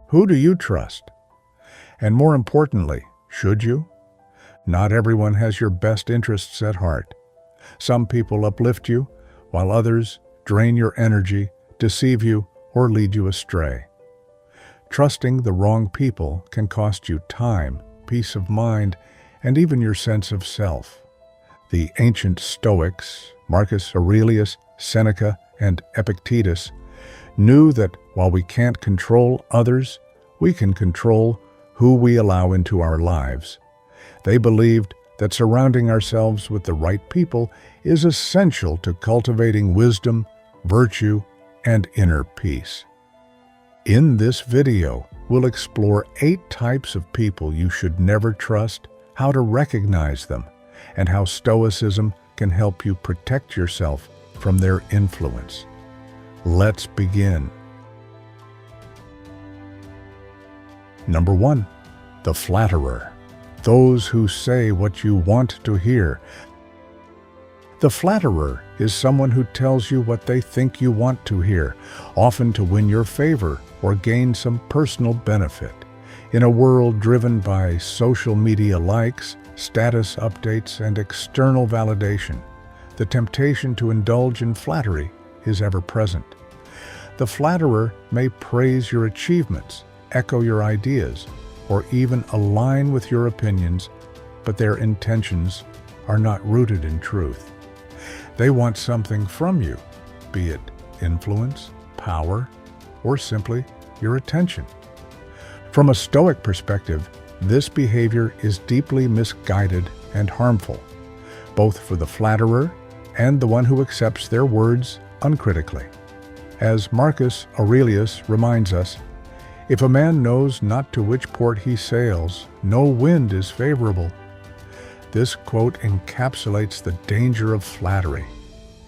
Who do you trust? And more importantly, should you? Not everyone has your best interests at heart. Some people uplift you, while others drain your energy, deceive you, or lead you astray. Trusting the wrong people can cost you time, peace of mind, and even your sense of self. The ancient Stoics, Marcus Aurelius, Seneca, and Epictetus, knew that while we can't control others, we can control who we allow into our lives. They believed that surrounding ourselves with the right people is essential to cultivating wisdom, virtue, and inner peace. In this video, we'll explore 8 types of people you should never trust, how to recognize them, and how Stoicism can help you protect yourself from their influence. Let's begin. Number 1. The Flatterer. Those who say what you want to hear. The flatterer is someone who tells you what they think you want to hear, often to win your favor or gain some personal benefit. In a world driven by social media likes, status updates, and external validation, the temptation to indulge in flattery is ever present. The flatterer may praise your achievements, echo your ideas, or even align with your opinions, but their intentions are not rooted in truth. They want something from you, be it influence, power, or simply your attention. From a Stoic perspective, this behavior is deeply misguided and harmful, both for the flatterer and the one who accepts their words uncritically. As Marcus Aurelius reminds us, if a man knows not to which port he sails, no wind is favorable. This quote encapsulates the danger of flattery.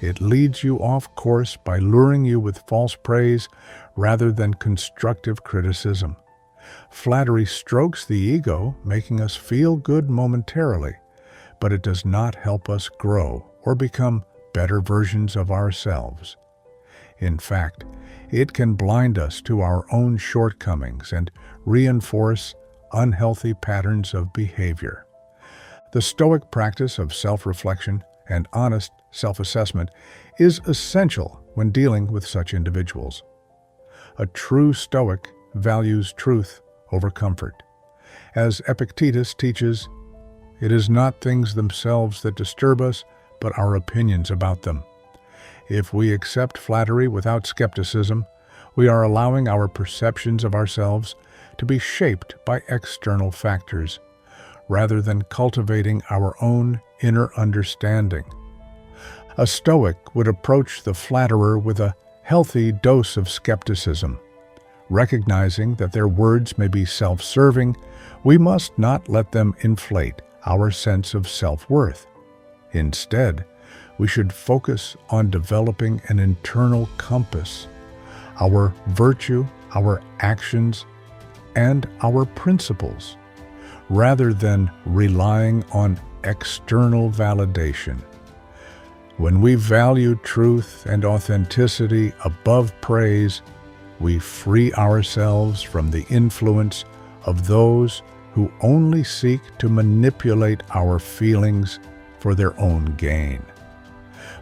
It leads you off course by luring you with false praise rather than constructive criticism. Flattery strokes the ego, making us feel good momentarily, but it does not help us grow or become better versions of ourselves. In fact, it can blind us to our own shortcomings and reinforce unhealthy patterns of behavior. The Stoic practice of self-reflection and honest self-assessment is essential when dealing with such individuals. A true Stoic values truth over comfort. As Epictetus teaches, it is not things themselves that disturb us, but our opinions about them. If we accept flattery without skepticism, we are allowing our perceptions of ourselves to be shaped by external factors, rather than cultivating our own inner understanding. A Stoic would approach the flatterer with a healthy dose of skepticism. Recognizing that their words may be self-serving, we must not let them inflate our sense of self-worth. Instead, we should focus on developing an internal compass, our virtue, our actions, and our principles, rather than relying on external validation. When we value truth and authenticity above praise, we free ourselves from the influence of those who only seek to manipulate our feelings for their own gain.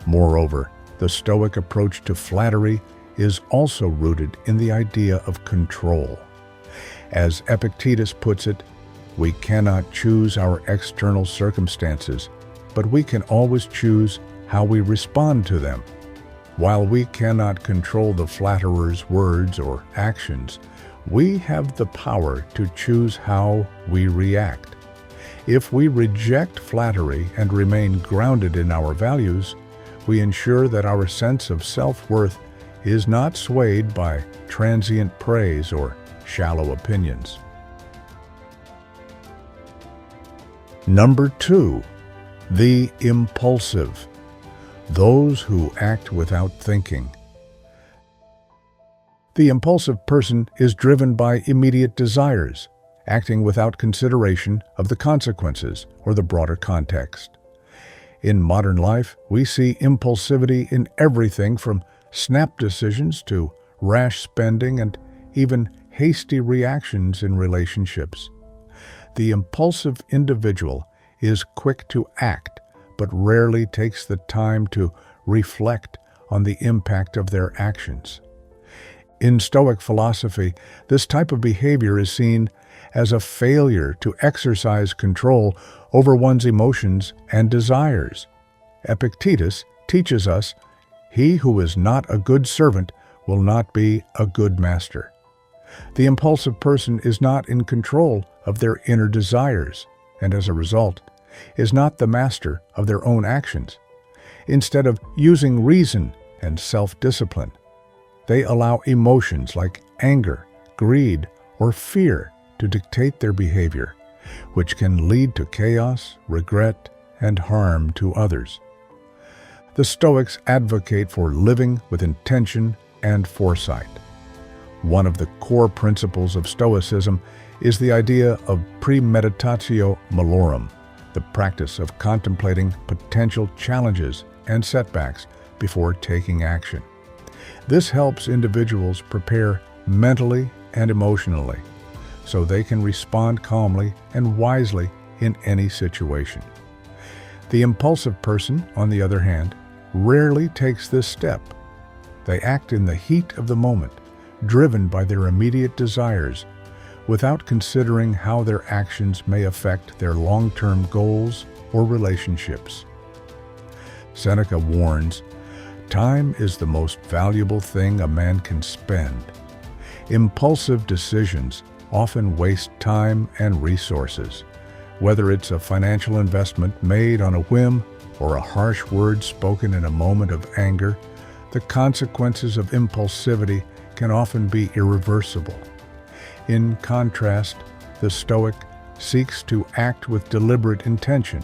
Moreover, the Stoic approach to flattery is also rooted in the idea of control. As Epictetus puts it, we cannot choose our external circumstances, but we can always choose how we respond to them. While we cannot control the flatterer's words or actions, we have the power to choose how we react. If we reject flattery and remain grounded in our values, we ensure that our sense of self-worth is not swayed by transient praise or shallow opinions. Number 2, the impulsive. Those who act without thinking. The impulsive person is driven by immediate desires, acting without consideration of the consequences or the broader context. In modern life, we see impulsivity in everything from snap decisions to rash spending and even hasty reactions in relationships. The impulsive individual is quick to act, but rarely takes the time to reflect on the impact of their actions. In Stoic philosophy, this type of behavior is seen as a failure to exercise control over one's emotions and desires. Epictetus teaches us, "He who is not a good servant will not be a good master." The impulsive person is not in control of their inner desires, and as a result, is not the master of their own actions. Instead of using reason and self-discipline, they allow emotions like anger, greed, or fear to dictate their behavior, which can lead to chaos, regret, and harm to others. The Stoics advocate for living with intention and foresight. One of the core principles of Stoicism is the idea of premeditatio malorum, the practice of contemplating potential challenges and setbacks before taking action. This helps individuals prepare mentally and emotionally, so they can respond calmly and wisely in any situation. The impulsive person, on the other hand, rarely takes this step. They act in the heat of the moment, driven by their immediate desires, without considering how their actions may affect their long-term goals or relationships. Seneca warns, "Time is the most valuable thing a man can spend." Impulsive decisions often waste time and resources. Whether it's a financial investment made on a whim or a harsh word spoken in a moment of anger, the consequences of impulsivity can often be irreversible. In contrast, the Stoic seeks to act with deliberate intention,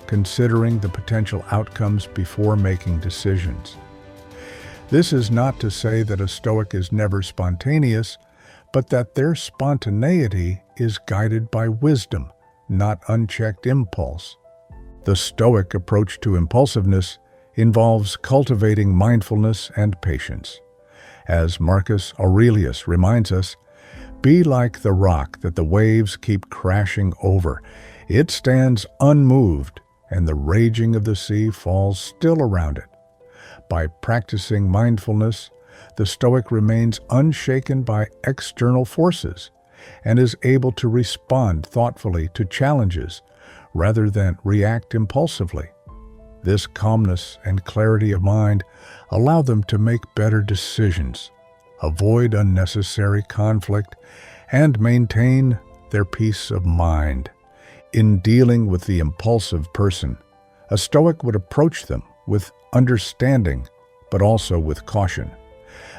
considering the potential outcomes before making decisions. This is not to say that a Stoic is never spontaneous, but that their spontaneity is guided by wisdom, not unchecked impulse. The Stoic approach to impulsiveness involves cultivating mindfulness and patience. As Marcus Aurelius reminds us, "Be like the rock that the waves keep crashing over. It stands unmoved, and the raging of the sea falls still around it." By practicing mindfulness, the Stoic remains unshaken by external forces and is able to respond thoughtfully to challenges rather than react impulsively. This calmness and clarity of mind allow them to make better decisions, avoid unnecessary conflict, and maintain their peace of mind. In dealing with the impulsive person, a Stoic would approach them with understanding, but also with caution.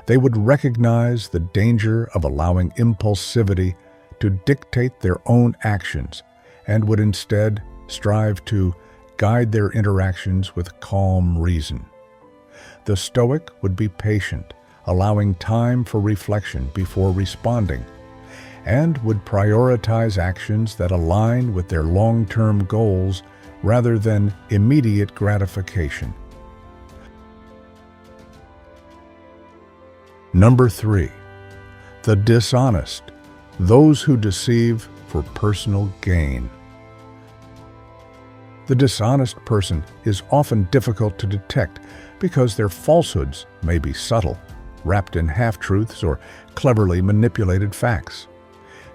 They would recognize the danger of allowing impulsivity to dictate their own actions and would instead strive to guide their interactions with calm reason. The Stoic would be patient, allowing time for reflection before responding, and would prioritize actions that align with their long-term goals rather than immediate gratification. Number 3. The dishonest, those who deceive for personal gain. The dishonest person is often difficult to detect because their falsehoods may be subtle, wrapped in half-truths or cleverly manipulated facts.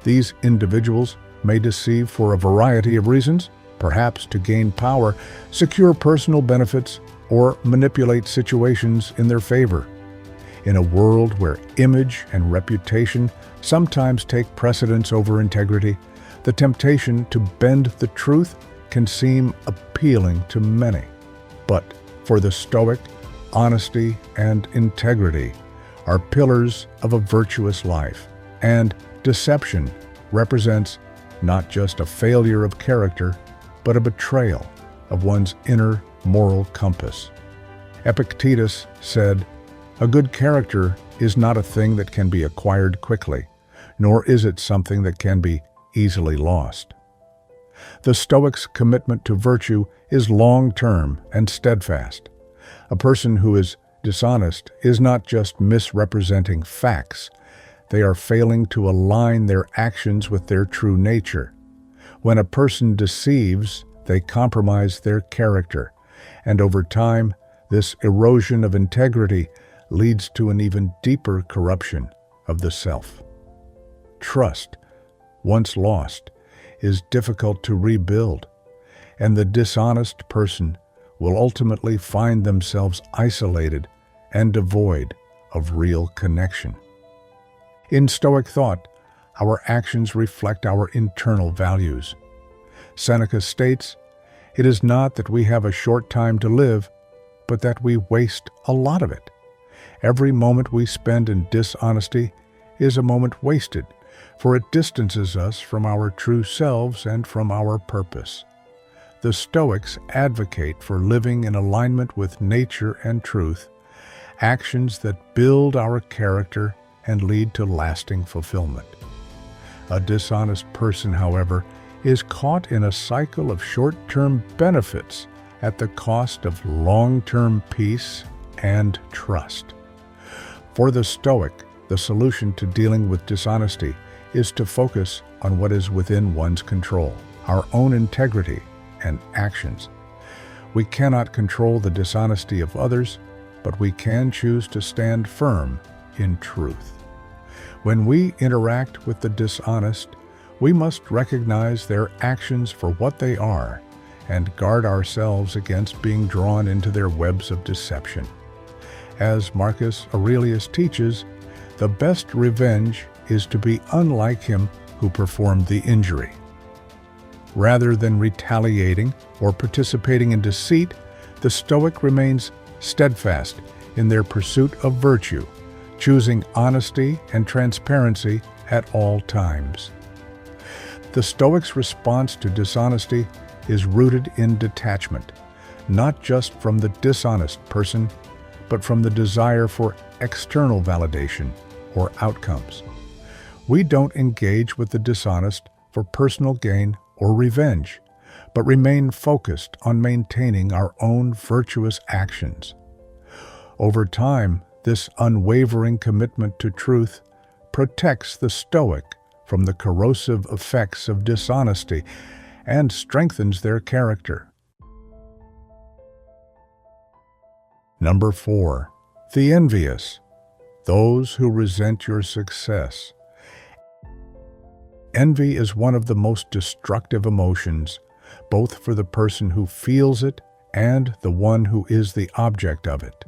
These individuals may deceive for a variety of reasons, perhaps to gain power, secure personal benefits, or manipulate situations in their favor. In a world where image and reputation sometimes take precedence over integrity, the temptation to bend the truth can seem appealing to many. But for the Stoic, honesty and integrity are pillars of a virtuous life, and deception represents not just a failure of character, but a betrayal of one's inner moral compass. Epictetus said, "A good character is not a thing that can be acquired quickly, nor is it something that can be easily lost." The Stoic's commitment to virtue is long-term and steadfast. A person who is dishonest is not just misrepresenting facts. they are failing to align their actions with their true nature. When a person deceives, they compromise their character, and over time, this erosion of integrity leads to an even deeper corruption of the self. Trust, once lost, is difficult to rebuild, and the dishonest person will ultimately find themselves isolated and devoid of real connection. In Stoic thought, our actions reflect our internal values. Seneca states, "It is not that we have a short time to live, but that we waste a lot of it. Every moment we spend in dishonesty is a moment wasted, for it distances us from our true selves and from our purpose." The Stoics advocate for living in alignment with nature and truth, actions that build our character and lead to lasting fulfillment. A dishonest person, however, is caught in a cycle of short-term benefits at the cost of long-term peace and trust. For the Stoic, the solution to dealing with dishonesty is to focus on what is within one's control, our own integrity and actions. We cannot control the dishonesty of others, but we can choose to stand firm in truth. When we interact with the dishonest, we must recognize their actions for what they are and guard ourselves against being drawn into their webs of deception. As Marcus Aurelius teaches, the best revenge is to be unlike him who performed the injury. Rather than retaliating or participating in deceit, the Stoic remains steadfast in their pursuit of virtue, choosing honesty and transparency at all times. The Stoic's response to dishonesty is rooted in detachment, not just from the dishonest person, but from the desire for external validation or outcomes. We don't engage with the dishonest for personal gain or revenge, but remain focused on maintaining our own virtuous actions. Over time, this unwavering commitment to truth protects the Stoic from the corrosive effects of dishonesty and strengthens their character. Number 4. The envious, those who resent your success. Envy is one of the most destructive emotions, both for the person who feels it and the one who is the object of it.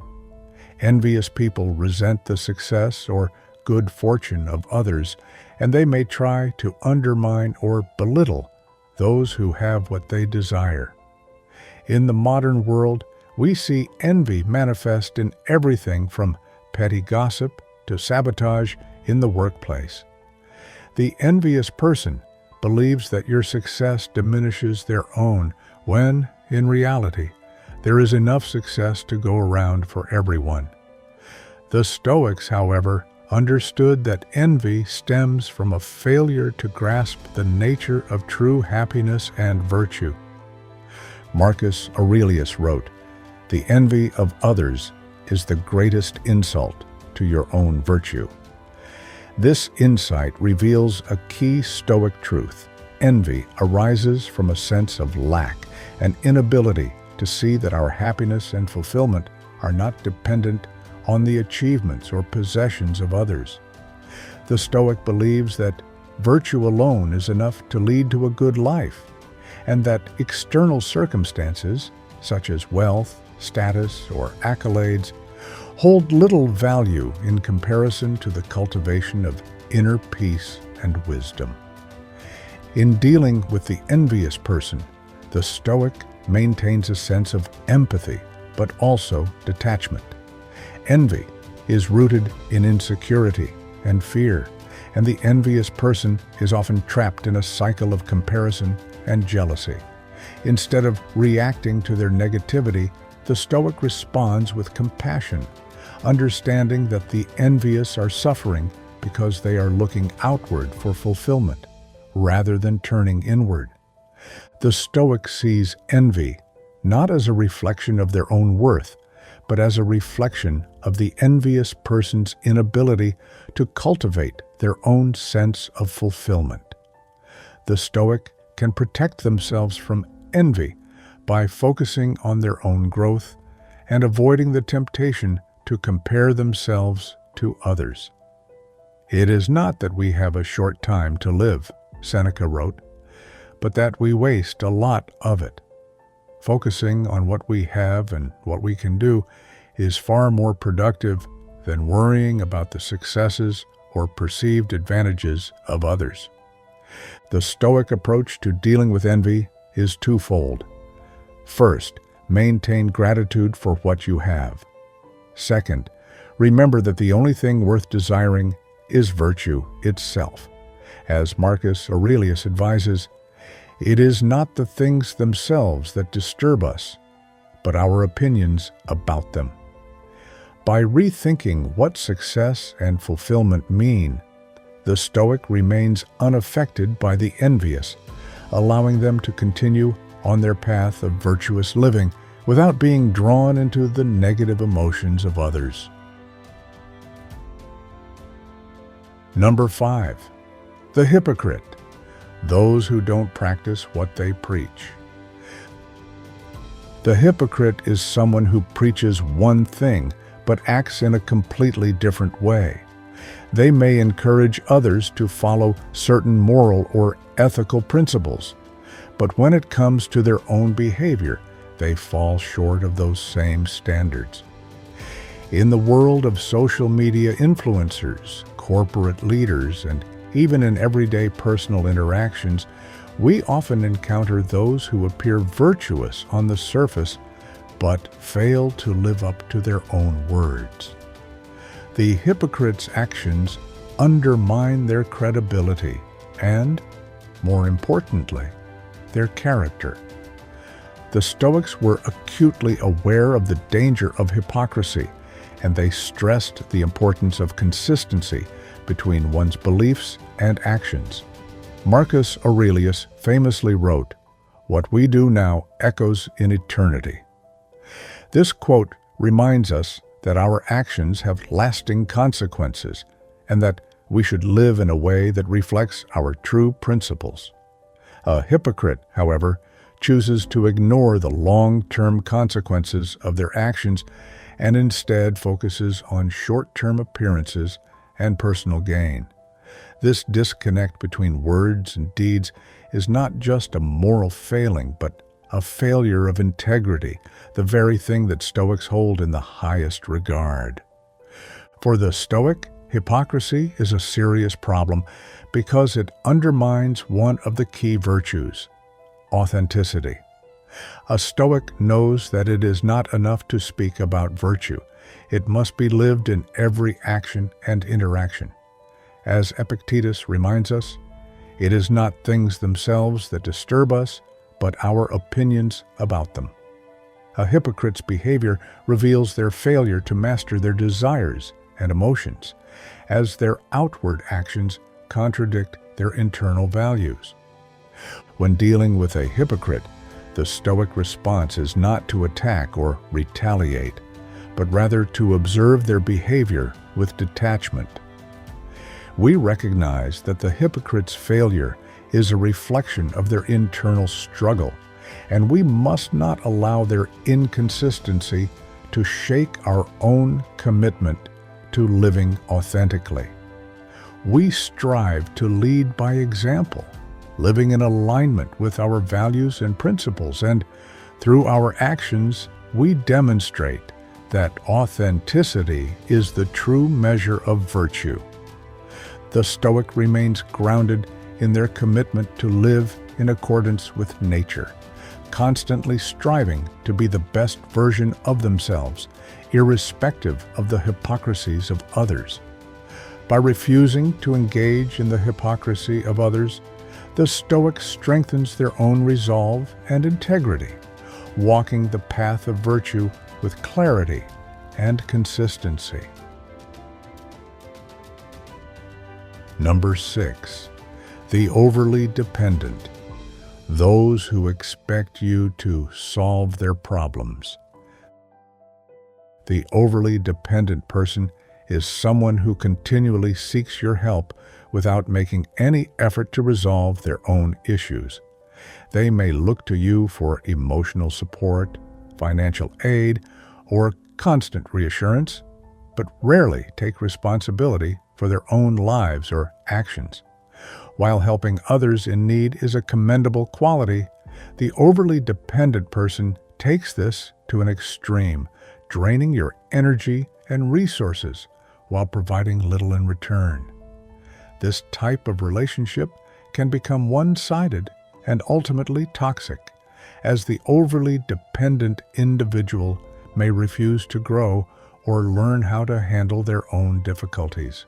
Envious people resent the success or good fortune of others, and they may try to undermine or belittle those who have what they desire. In the modern world, we see envy manifest in everything from petty gossip to sabotage in the workplace. The envious person believes that your success diminishes their own, when, in reality, there is enough success to go around for everyone. The Stoics, however, understood that envy stems from a failure to grasp the nature of true happiness and virtue. Marcus Aurelius wrote, "The envy of others is the greatest insult to your own virtue." This insight reveals a key Stoic truth. Envy arises from a sense of lack, an inability to see that our happiness and fulfillment are not dependent on the achievements or possessions of others. The Stoic believes that virtue alone is enough to lead to a good life, and that external circumstances, such as wealth, status, or accolades, hold little value in comparison to the cultivation of inner peace and wisdom. In dealing with the envious person, the Stoic maintains a sense of empathy, but also detachment. Envy is rooted in insecurity and fear, and the envious person is often trapped in a cycle of comparison and jealousy. Instead of reacting to their negativity, the Stoic responds with compassion, understanding that the envious are suffering because they are looking outward for fulfillment, rather than turning inward. The Stoic sees envy not as a reflection of their own worth, but as a reflection of the envious person's inability to cultivate their own sense of fulfillment. The Stoic can protect themselves from envy by focusing on their own growth and avoiding the temptation to compare themselves to others. "It is not that we have a short time to live," Seneca wrote, "but that we waste a lot of it." Focusing on what we have and what we can do is far more productive than worrying about the successes or perceived advantages of others. The Stoic approach to dealing with envy is twofold. First, maintain gratitude for what you have. Second, remember that the only thing worth desiring is virtue itself. As Marcus Aurelius advises, it is not the things themselves that disturb us, but our opinions about them. By rethinking what success and fulfillment mean, the Stoic remains unaffected by the envious, allowing them to continue on their path of virtuous living without being drawn into the negative emotions of others. Number 5. The hypocrite, those who don't practice what they preach. The hypocrite is someone who preaches one thing but acts in a completely different way. They may encourage others to follow certain moral or ethical principles, but when it comes to their own behavior, they fall short of those same standards. In the world of social media influencers, corporate leaders, and even in everyday personal interactions, we often encounter those who appear virtuous on the surface but fail to live up to their own words. The hypocrite's actions undermine their credibility and, more importantly, their character. The Stoics were acutely aware of the danger of hypocrisy, and they stressed the importance of consistency between one's beliefs and actions. Marcus Aurelius famously wrote, "What we do now echoes in eternity." This quote reminds us that our actions have lasting consequences and that we should live in a way that reflects our true principles. A hypocrite, however, chooses to ignore the long-term consequences of their actions and instead focuses on short-term appearances and personal gain. This disconnect between words and deeds is not just a moral failing, but a failure of integrity, the very thing that Stoics hold in the highest regard. For the Stoic, hypocrisy is a serious problem because it undermines one of the key virtues, authenticity. A Stoic knows that it is not enough to speak about virtue. It must be lived in every action and interaction. As Epictetus reminds us, it is not things themselves that disturb us, but our opinions about them. A hypocrite's behavior reveals their failure to master their desires and emotions, as their outward actions contradict their internal values. When dealing with a hypocrite, the Stoic response is not to attack or retaliate, but rather to observe their behavior with detachment. We recognize that the hypocrite's failure is a reflection of their internal struggle, and we must not allow their inconsistency to shake our own commitment to living authentically. We strive to lead by example, living in alignment with our values and principles, and through our actions, we demonstrate that authenticity is the true measure of virtue. The Stoic remains grounded in their commitment to live in accordance with nature, constantly striving to be the best version of themselves, irrespective of the hypocrisies of others. By refusing to engage in the hypocrisy of others, the Stoic strengthens their own resolve and integrity, walking the path of virtue with clarity and consistency. Number 6. The overly dependent, those who expect you to solve their problems. The overly dependent person is someone who continually seeks your help without making any effort to resolve their own issues. They may look to you for emotional support, financial aid, or constant reassurance, but rarely take responsibility for their own lives or actions. While helping others in need is a commendable quality, the overly dependent person takes this to an extreme, draining your energy and resources while providing little in return. This type of relationship can become one-sided and ultimately toxic, as the overly dependent individual may refuse to grow or learn how to handle their own difficulties.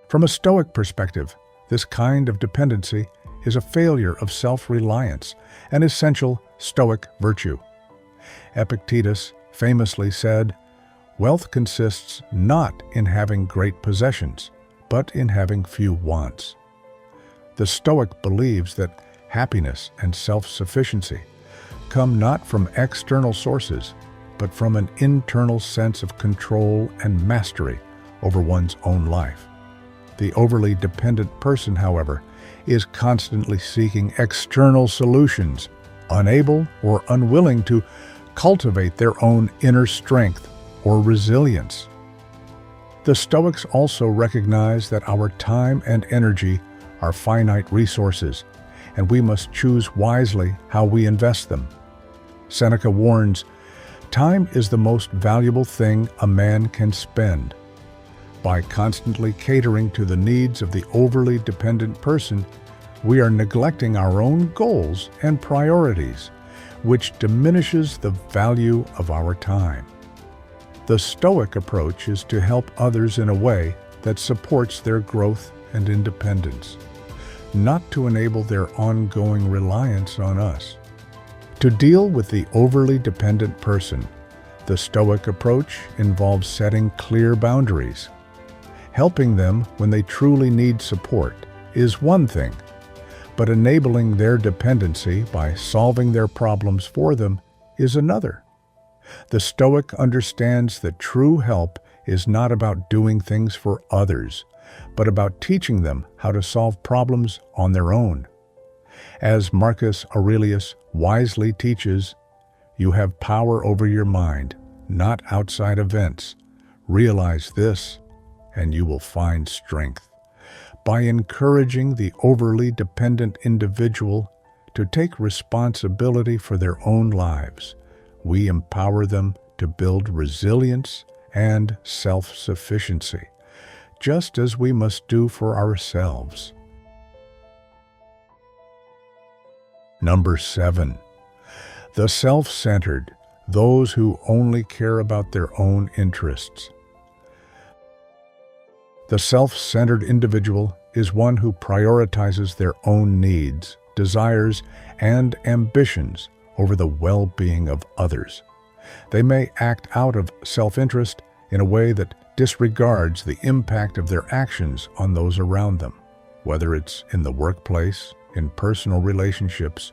From a Stoic perspective, this kind of dependency is a failure of self-reliance, an essential Stoic virtue. Epictetus famously said, "Wealth consists not in having great possessions, but in having few wants." The Stoic believes that happiness and self-sufficiency come not from external sources, but from an internal sense of control and mastery over one's own life. The overly dependent person, however, is constantly seeking external solutions, unable or unwilling to cultivate their own inner strength or resilience. The Stoics also recognize that our time and energy are finite resources, and we must choose wisely how we invest them. Seneca warns, "Time is the most valuable thing a man can spend." By constantly catering to the needs of the overly dependent person, we are neglecting our own goals and priorities, which diminishes the value of our time. The Stoic approach is to help others in a way that supports their growth and independence, not to enable their ongoing reliance on us. To deal with the overly dependent person, the Stoic approach involves setting clear boundaries. Helping them when they truly need support is one thing, but enabling their dependency by solving their problems for them is another. The Stoic understands that true help is not about doing things for others, but about teaching them how to solve problems on their own. As Marcus Aurelius wisely teaches, "You have power over your mind, not outside events. Realize this, and you will find strength." By encouraging the overly dependent individual to take responsibility for their own lives, we empower them to build resilience and self-sufficiency, just as we must do for ourselves. Number 7. The self-centered, those who only care about their own interests. The self-centered individual is one who prioritizes their own needs, desires, and ambitions over the well-being of others. They may act out of self-interest in a way that disregards the impact of their actions on those around them, whether it's in the workplace, in personal relationships,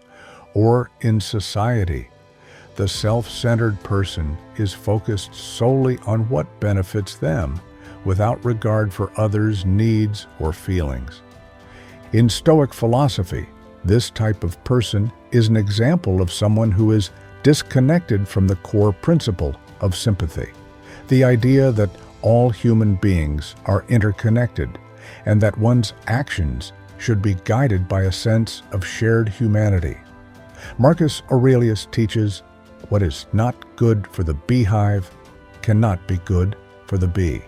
or in society. The self-centered person is focused solely on what benefits them, without regard for others' needs or feelings. In Stoic philosophy, this type of person is an example of someone who is disconnected from the core principle of sympathy, the idea that all human beings are interconnected and that one's actions should be guided by a sense of shared humanity. Marcus Aurelius teaches, "What is not good for the beehive cannot be good for the bee."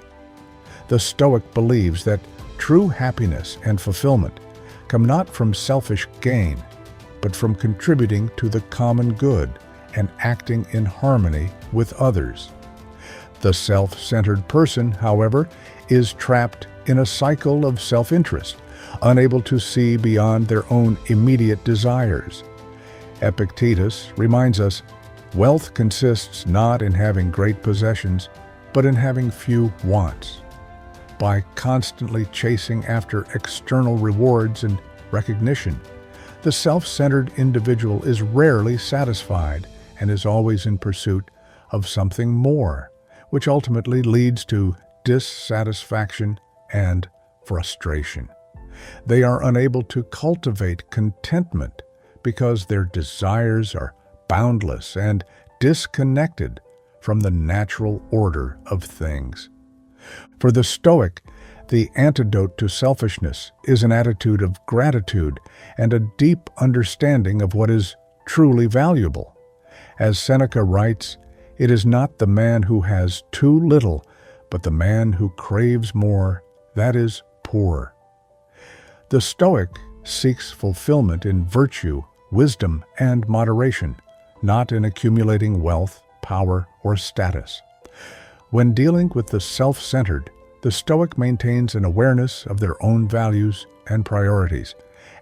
The Stoic believes that true happiness and fulfillment come not from selfish gain, but from contributing to the common good and acting in harmony with others. The self-centered person, however, is trapped in a cycle of self-interest, unable to see beyond their own immediate desires. Epictetus reminds us, "Wealth consists not in having great possessions, but in having few wants." By constantly chasing after external rewards and recognition, the self-centered individual is rarely satisfied and is always in pursuit of something more, which ultimately leads to dissatisfaction and frustration. They are unable to cultivate contentment because their desires are boundless and disconnected from the natural order of things. For the Stoic, the antidote to selfishness is an attitude of gratitude and a deep understanding of what is truly valuable. As Seneca writes, "It is not the man who has too little, but the man who craves more, that is poor." The Stoic seeks fulfillment in virtue, wisdom, and moderation, not in accumulating wealth, power, or status. When dealing with the self-centered, the Stoic maintains an awareness of their own values and priorities,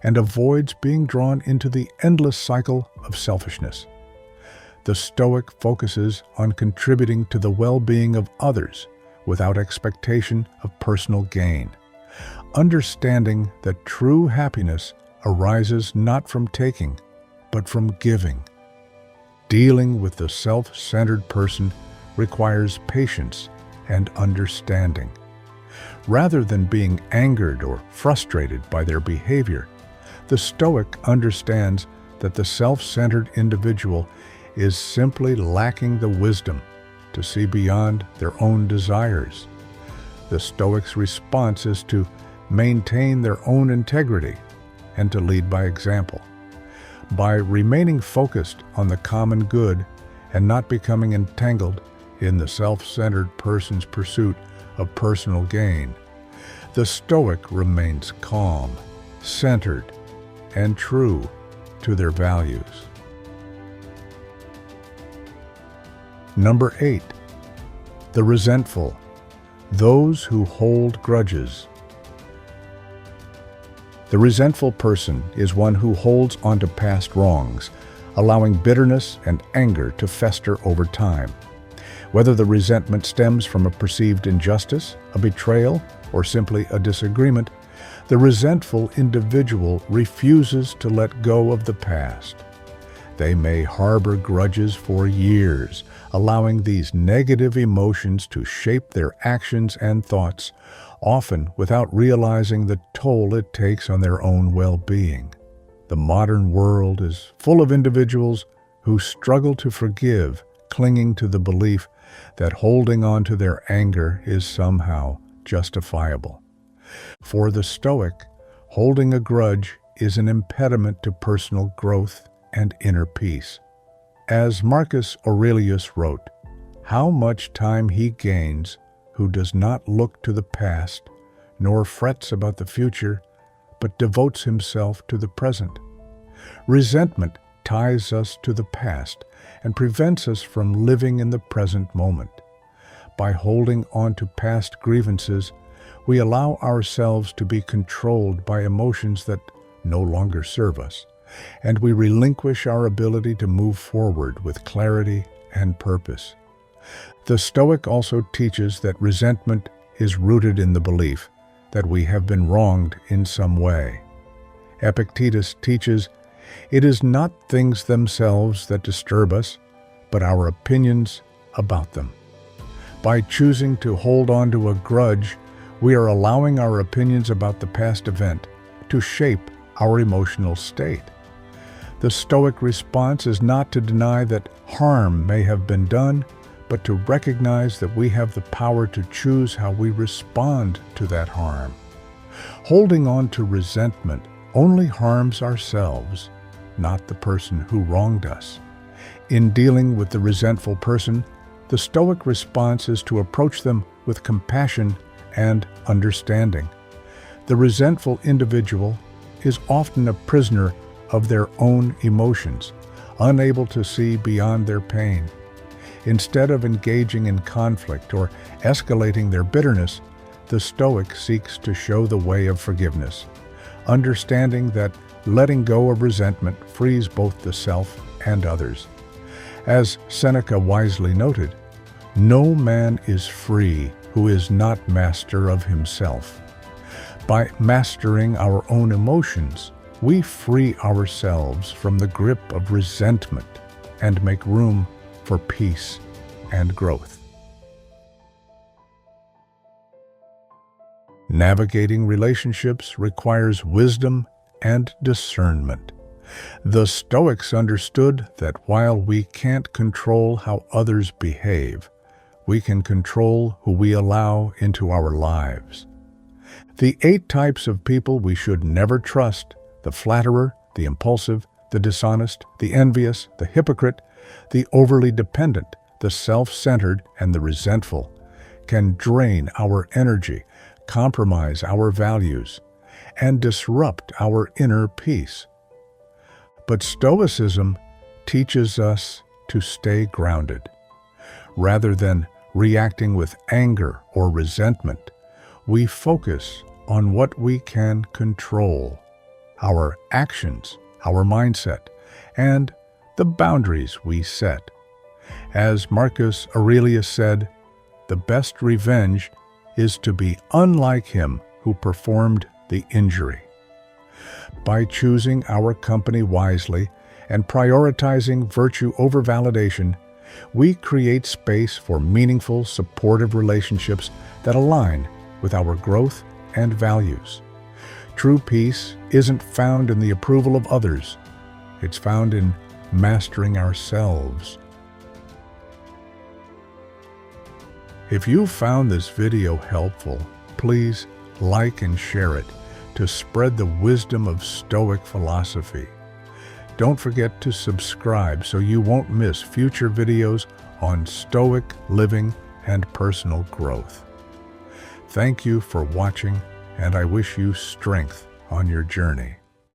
and avoids being drawn into the endless cycle of selfishness. The Stoic focuses on contributing to the well-being of others without expectation of personal gain, understanding that true happiness arises not from taking, but from giving. Dealing with the self-centered person requires patience and understanding. Rather than being angered or frustrated by their behavior, the Stoic understands that the self-centered individual is simply lacking the wisdom to see beyond their own desires. The Stoics' response is to maintain their own integrity and to lead by example. By remaining focused on the common good and not becoming entangled in the self-centered person's pursuit of personal gain, the Stoic remains calm, centered, and true to their values. Number 8. The resentful, those who hold grudges. The resentful person is one who holds onto past wrongs, allowing bitterness and anger to fester over time. Whether the resentment stems from a perceived injustice, a betrayal, or simply a disagreement, the resentful individual refuses to let go of the past. They may harbor grudges for years, allowing these negative emotions to shape their actions and thoughts, often without realizing the toll it takes on their own well-being. The modern world is full of individuals who struggle to forgive, clinging to the belief that holding on to their anger is somehow justifiable. For the Stoic, holding a grudge is an impediment to personal growth and inner peace. As Marcus Aurelius wrote, "How much time he gains who does not look to the past, nor frets about the future, but devotes himself to the present." Resentment ties us to the past and prevents us from living in the present moment. By holding on to past grievances, we allow ourselves to be controlled by emotions that no longer serve us, and we relinquish our ability to move forward with clarity and purpose. The Stoic also teaches that resentment is rooted in the belief that we have been wronged in some way. Epictetus teaches, "It is not things themselves that disturb us, but our opinions about them." By choosing to hold on to a grudge, we are allowing our opinions about the past event to shape our emotional state. The Stoic response is not to deny that harm may have been done, but to recognize that we have the power to choose how we respond to that harm. Holding on to resentment only harms ourselves, not the person who wronged us. In dealing with the resentful person, the Stoic response is to approach them with compassion and understanding. The resentful individual is often a prisoner of their own emotions, unable to see beyond their pain. Instead of engaging in conflict or escalating their bitterness, the Stoic seeks to show the way of forgiveness, understanding that letting go of resentment frees both the self and others. As Seneca wisely noted, "No man is free who is not master of himself." By mastering our own emotions, we free ourselves from the grip of resentment and make room for peace and growth. Navigating relationships requires wisdom and discernment. The Stoics understood that while we can't control how others behave, we can control who we allow into our lives. The 8 types of people we should never trust: the flatterer, the impulsive, the dishonest, the envious, the hypocrite, the overly dependent, the self-centered, and the resentful, can drain our energy, compromise our values, and disrupt our inner peace. But Stoicism teaches us to stay grounded. Rather than reacting with anger or resentment, we focus on what we can control: our actions, our mindset, and the boundaries we set. As Marcus Aurelius said, "The best revenge is to be unlike him who performed the injury." By choosing our company wisely and prioritizing virtue over validation, we create space for meaningful, supportive relationships that align with our growth and values. True peace isn't found in the approval of others. It's found in mastering ourselves. If you found this video helpful, please like and share it to spread the wisdom of Stoic philosophy. Don't forget to subscribe so you won't miss future videos on Stoic living and personal growth. Thank you for watching, and I wish you strength on your journey.